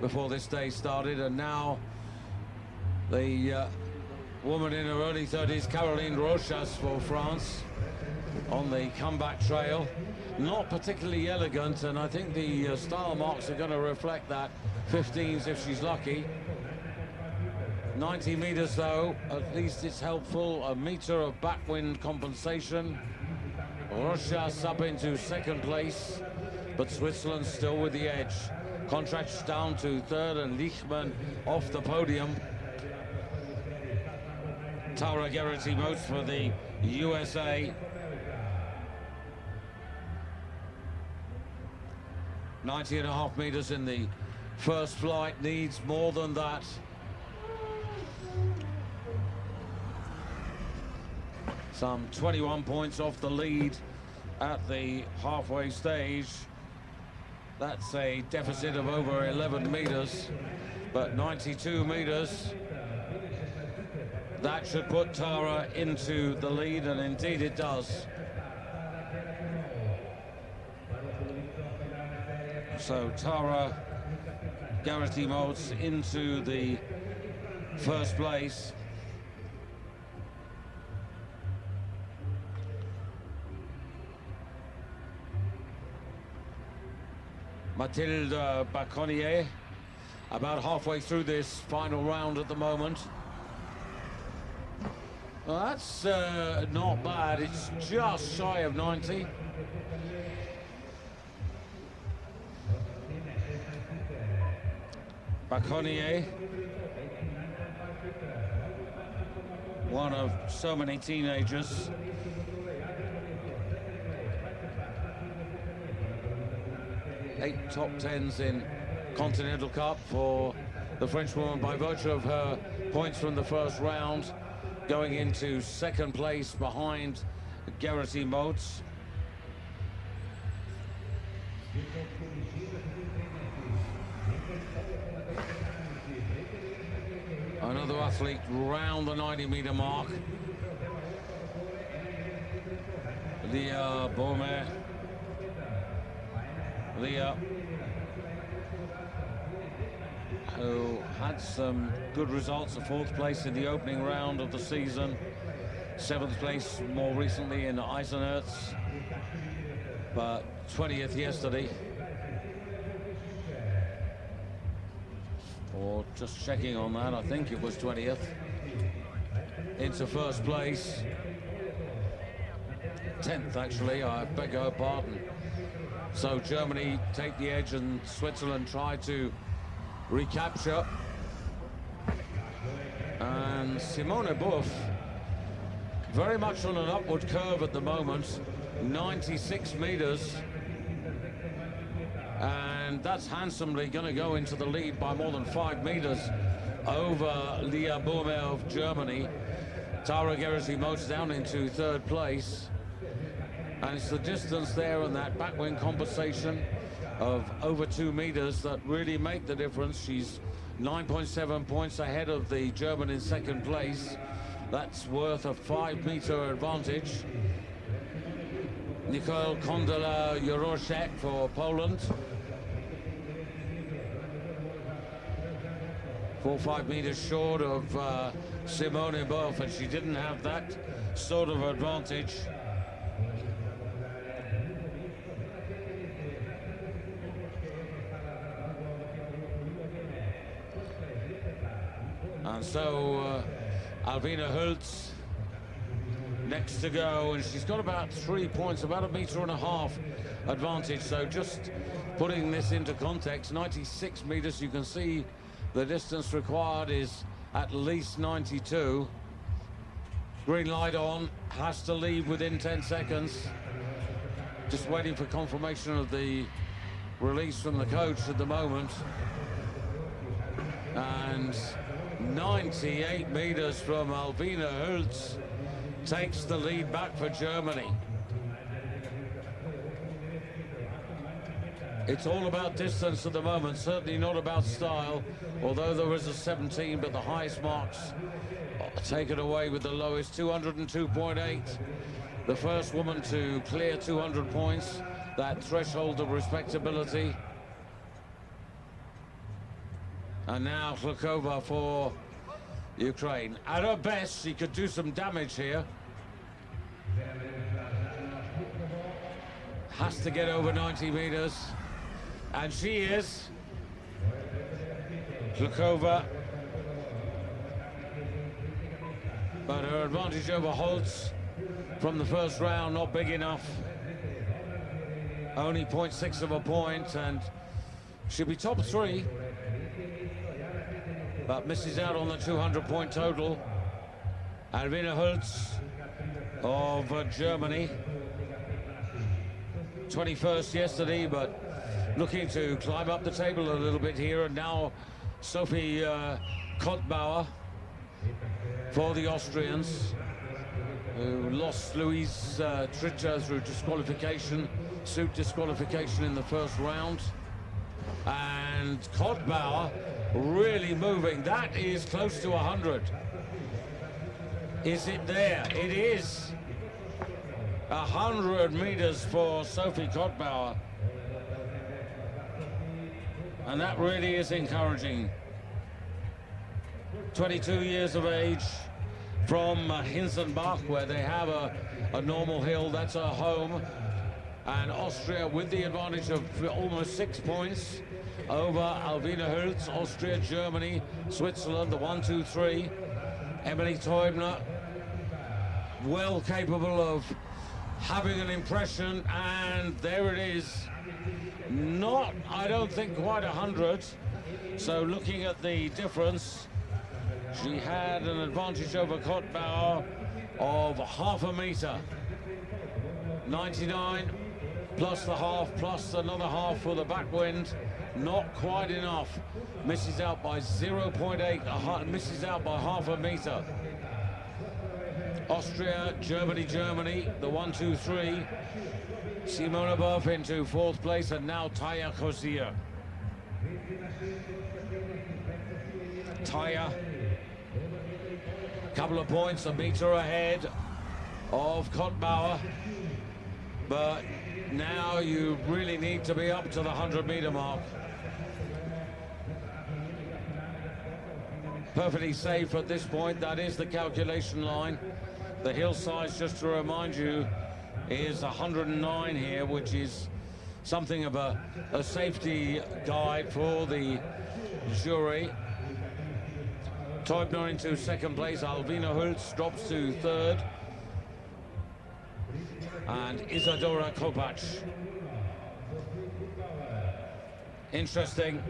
Speaker 1: before this day started, and now the woman in her early 30s, Caroline Rochas for France, on the comeback trail. Not particularly elegant, and I think the style marks are going to reflect that. 15s if she's lucky. 90 meters though, at least it's helpful. A meter of backwind compensation. Rochas up into second place, but Switzerland still with the edge. Kontrec down to third, and Leichmann off the podium. Tara Gerety-Moats for the USA. 90.5 meters in the first flight, needs more than that. Some 21 points off the lead at the halfway stage. That's a deficit of over 11 meters, but 92 meters. That should put Tara into the lead, and indeed it does. So Tara Gerety-Moats into the first place. Mathilde Baconnier, about halfway through this final round at the moment. Well, that's not bad. It's just shy of 90. Baconnier, one of so many teenagers. 8 top 10s in Continental Cup for the Frenchwoman by virtue of her points from the first round, going into second place behind Garrity Motes. Another athlete round the 90-meter mark. Leah Beaumer. Leah, who had some good results, a 4th place in the opening round of the season, 7th place more recently in Eisenherz, but 20th yesterday. Or just checking on that, I think it was 20th. Into first place. 10th actually, I beg your pardon. So Germany take the edge and Switzerland try to recapture. And Simone Buff, very much on an upward curve at the moment, 96 meters. And that's handsomely going to go into the lead by more than 5 meters over Leah Beaumer of Germany. Tara Gerasi-Motes down into 3rd place. And it's the distance there and that backwind compensation of over 2 meters that really make the difference. She's 9.7 points ahead of the German in 2nd place. That's worth a 5-meter advantage. Nicole Kondela-Juroszek for Poland. 4 or 5 meters short of Simone Buff, and she didn't have that sort of advantage. And so Alvina Hultz next to go, and she's got about 3 points, about 1.5 meters advantage. So just putting this into context, 96 meters, you can see the distance required is at least 92. Green light on, has to leave within 10 seconds. Just waiting for confirmation of the release from the coach at the moment. And 98 meters from Alvina Hultz takes the lead back for Germany. It's all about distance at the moment, certainly not about style, although there is a 17, but the highest marks taken away with the lowest, 202.8. The first woman to clear 200 points, that threshold of respectability. And now Klokova for Ukraine. At her best, she could do some damage here. Has to get over 90 meters. And she is. Klokova. But her advantage over Holtz from the first round, not big enough. Only 0.6 of a point, and she'll be top 3. But misses out on the 200-point total. Alvina Hultz of Germany. 21st yesterday, but looking to climb up the table a little bit here. And now Sophie Kottbauer for the Austrians, who lost Louise Tricher through disqualification, suit disqualification in the first round. And Kottbauer really moving. That is close to 100. Is it there? It is. 100 meters for Sophie Kottbauer. And that really is encouraging. 22 years of age, from Hinsenbach, where they have a normal hill. That's her home. And Austria with the advantage of almost 6 points over Alvina Hultz. Austria, Germany, Switzerland, the 1, 2, 3. Emily Teubner, well capable of having an impression, and there it is. Not, I don't think, quite 100. So looking at the difference, she had an advantage over Kottbauer of 0.5 meter. 99, plus the half, plus another half for the backwind. Not quite enough. Misses out by 0.8, misses out by half a meter. Austria, Germany, the 1, 2, 3. Simona Burf into 4th place, and now Taya Kosier. Taya, couple of points, a meter ahead of Kottbauer, but now you really need to be up to the 100-meter mark. Perfectly safe at this point. That is the calculation line. The hill size, just to remind you, is 109 here, which is something of a safety guide for the jury. Teubner into 2nd place, Alvina Hulz drops to 3rd, and Isadora Kopacz. Interesting,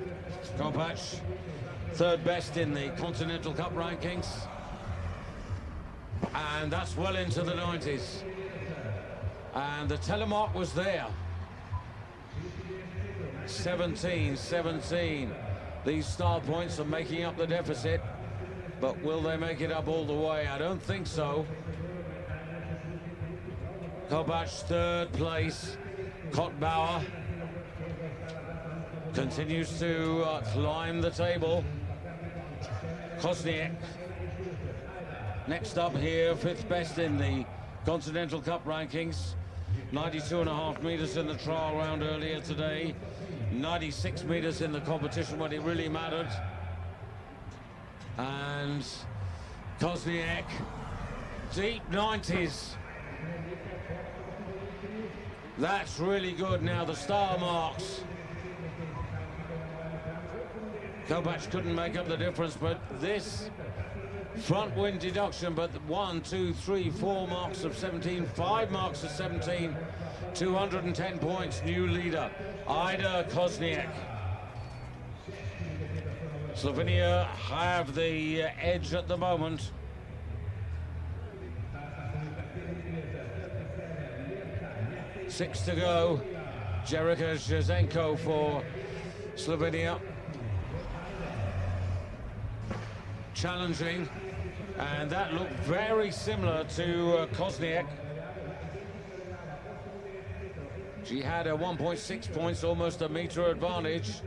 Speaker 1: Kopacz, 3rd best in the Continental Cup rankings, and that's well into the 90s. And the telemark was there. 17. These star points are making up the deficit, but will they make it up all the way? I don't think so. Kopacz 3rd place. Kottbauer continues to climb the table. Kosniak next up here, 5th best in the Continental Cup rankings. 92.5 meters in the trial round earlier today. 96 meters in the competition when it really mattered. And Kosniak, deep 90s. That's really good. Now the star marks. Kopacz couldn't make up the difference, but this front wind deduction, but 1, 2, 3, 4 marks of 17, 5 marks of 17, 210 points, new leader, Ida Kosniak. Slovenia have the edge at the moment. Six to go. Jerica Jazenko for Slovenia. Challenging, and that looked very similar to Kosniak. She had a 1.6 points, almost a meter advantage.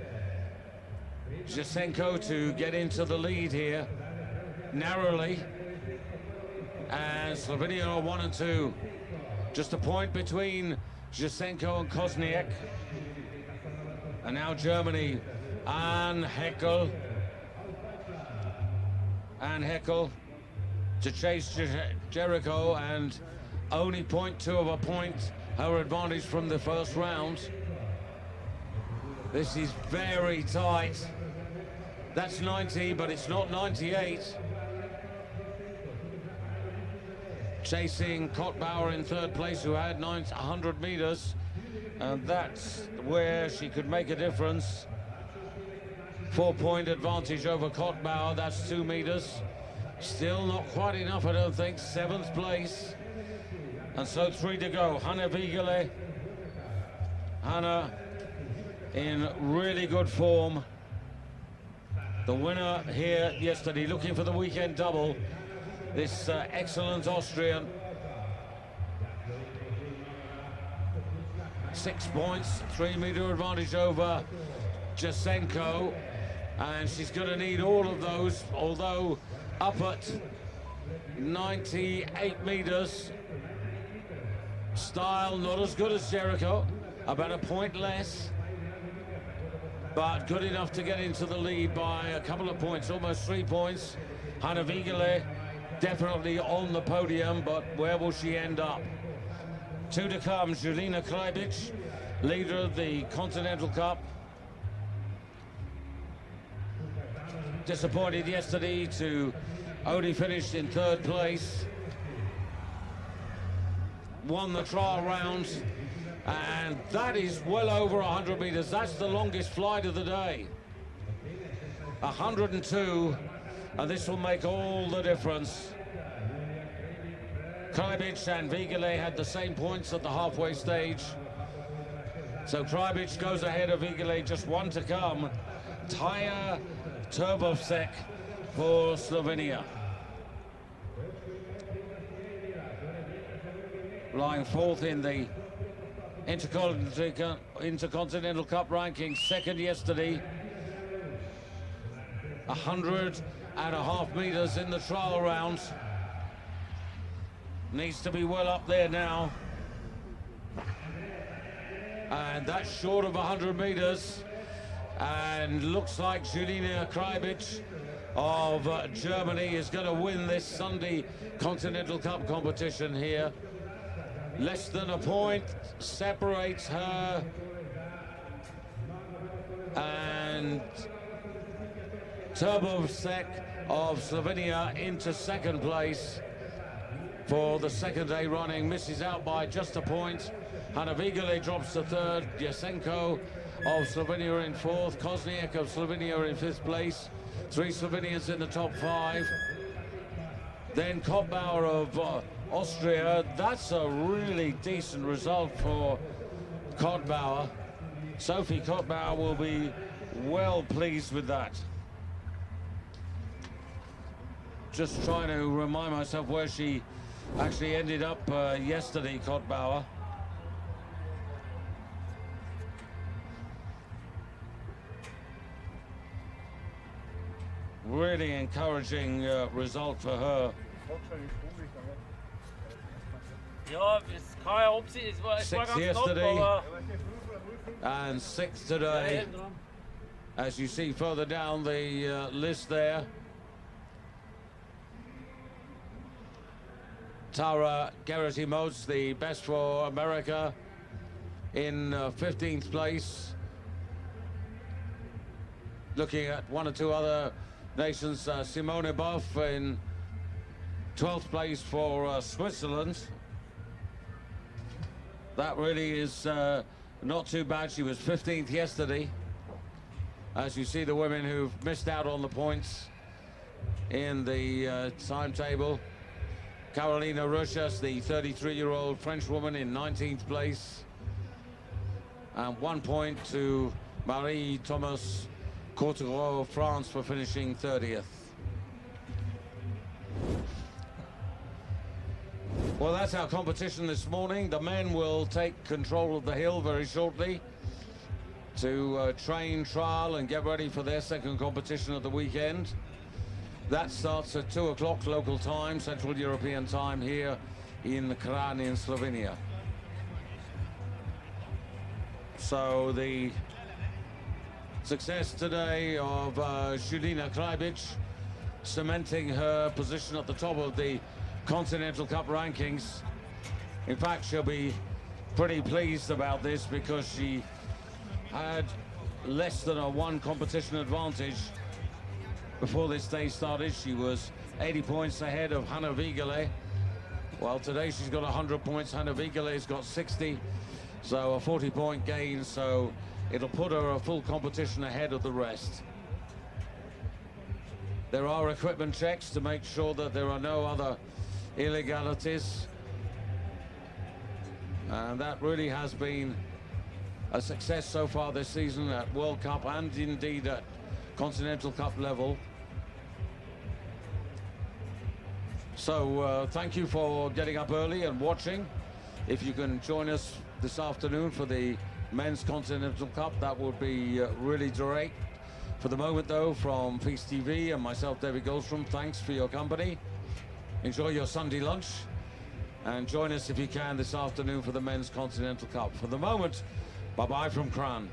Speaker 1: Jasenko to get into the lead here, narrowly. And Slovenia are 1 and 2. Just a point between Jasenko and Kosniak. And now Germany, Anne Heckel. Anne Heckel to chase Jericho, and only 0.2 of a point her advantage from the first round. This is very tight. That's 90, but it's not 98. Chasing Kottbauer in 3rd place, who had 100 meters, and that's where she could make a difference. 4-point advantage over Kottbauer, that's 2 meters. Still not quite enough, I don't think. 7th place. And so 3 to go. Hanna Wiegele. Hanna in really good form. The winner here yesterday, looking for the weekend double. This excellent Austrian. 6 points, 3-meter advantage over Jasenko. And she's going to need all of those, although up at 98 meters. Style not as good as Jericho, about a point less, but good enough to get into the lead by a couple of points, almost 3 points. Hanna Wiegele definitely on the podium, but where will she end up? 2 to come. Julina Krajbic, leader of the Continental Cup. Disappointed yesterday to only finish in 3rd place. Won the trial round, and that is well over 100 meters. That's the longest flight of the day. 102, and this will make all the difference. Krajbic and Wiegele had the same points at the halfway stage. So Kranj goes ahead of Igele, just one to come. Taja Turbovsek for Slovenia. Lying fourth in the Intercontinental Cup rankings, second yesterday. 100.5 meters in the trial rounds. Needs to be well up there now. And that's short of 100 meters. And looks like Julina Kranj of Germany is going to win this Sunday Continental Cup competition here. Less than a point separates her and Turbovsek of Slovenia into second place for the second day running. Misses out by just a point. Hanna Vigele drops to third. Jasenko of Slovenia in fourth. Kozniak of Slovenia in fifth place. 3 Slovenians in the top 5. Then Kottbauer of Austria. That's a really decent result for Kottbauer. Sophie Kottbauer will be well pleased with that. Just trying to remind myself where she actually ended up yesterday, Kottbauer. Really encouraging result for her.
Speaker 3: Ja, es kann ja, ob sie, es war
Speaker 1: Sixth
Speaker 3: ganz knapp,
Speaker 1: yesterday.
Speaker 3: aber
Speaker 1: And 6th today, as you see further down the list there. Tara Gerrit-Moos, the best for America, in 15th place. Looking at one or two other nations, Simone Buff in 12th place for Switzerland. That really is not too bad. She was 15th yesterday. As you see, the women who've missed out on the points in the timetable. Carolina Rochas, the 33-year-old French woman, in 19th place. And 1 point to Marie-Thomas Courtereau of France for finishing 30th. Well, that's our competition this morning. The men will take control of the hill very shortly to train, trial, and get ready for their second competition of the weekend. That starts at 2 o'clock local time, Central European time, here in Kranj in Slovenia. So the success today of Julina Kranj cementing her position at the top of the Continental Cup rankings. In fact, she'll be pretty pleased about this because she had less than a 1 competition advantage before this day started. She was 80 points ahead of Hanna Vigele. Well, today she's got 100 points. Hanna Vigele's got 60, so a 40-point gain. So it'll put her a full competition ahead of the rest. There are equipment checks to make sure that there are no other illegalities. And that really has been a success so far this season at World Cup and indeed at Continental Cup level. So thank you for getting up early and watching. If you can join us this afternoon for the Men's Continental Cup, that would be really great. For the moment though, from FIS TV and myself, David Goldstrom, thanks for your company. Enjoy your Sunday lunch and join us if you can this afternoon for the Men's Continental Cup. For the moment, bye-bye from Kranj.